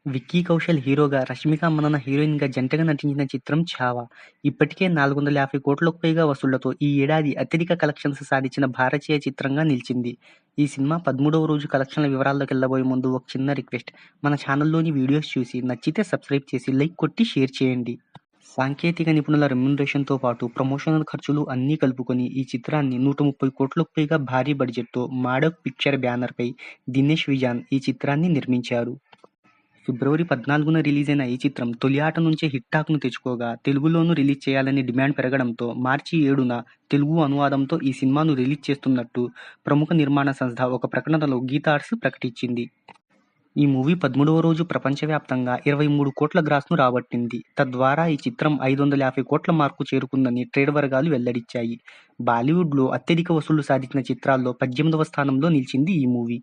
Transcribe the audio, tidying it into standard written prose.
విక్కీ కౌశల్ హీరోగా, రష్మిక మందన్న హీరోయిన్‌గా జంటగా నటించిన చిత్రం 'ఛావా'. ఇప్పటికే 450 కోట్లకు పైగా వసూళ్లతో ఈ ఏడాది అత్యధిక కలెక్షన్స్ సాధించిన భారతీయ చిత్రంగా నిలిచింది. ఈ సినిమా 13వ రోజు కలెక్షన్ల వివరాల్లోకెళ్లబోయే ముందు ఒక చిన్న రిక్వెస్ట్. మన ఛానల్లోని వీడియోస్ చూసి నచ్చితే సబ్స్క్రైబ్ చేసి లైక్ కొట్టి షేర్ చేయండి. సాంకేతిక నిపుణుల రెమ్యునరేషన్‌తో పాటు ప్రమోషనల్ ఖర్చులు అన్నీ కలుపుకొని ఈ చిత్రాన్ని 130 కోట్లకు పైగా భారీ బడ్జెట్‌తో మాడోక్ పిక్చర్ బ్యానర్‌పై దినేష్ విజాన్ ఈ చిత్రాన్ని నిర్మించారు. ఫిబ్రవరి 14న రిలీజైన ఈ చిత్రం తొలి ఆట నుంచే హిట్ టాక్‌ను తెచ్చుకోగా, తెలుగులోనూ రిలీజ్ చేయాలని డిమాండ్ పెరగడంతో మార్చి 7న తెలుగు అనువాదంతో ఈ సినిమాను రిలీజ్ చేస్తున్నట్టు ప్రముఖ నిర్మాణ సంస్థ ఒక ప్రకటనలో గీతా ఆర్ట్స్ ప్రకటించింది. ఈ మూవీ 13వ రోజు ప్రపంచవ్యాప్తంగా 23 కోట్ల గ్రాస్‌ను రాబట్టింది. తద్వారా ఈ చిత్రం 550 కోట్ల మార్కు చేరుకుందని ట్రేడ్ వర్గాలు వెల్లడించాయి. బాలీవుడ్‌లో అత్యధిక వసూళ్లు సాధించిన చిత్రాల్లో 18వ స్థానంలో నిలిచింది ఈ మూవీ.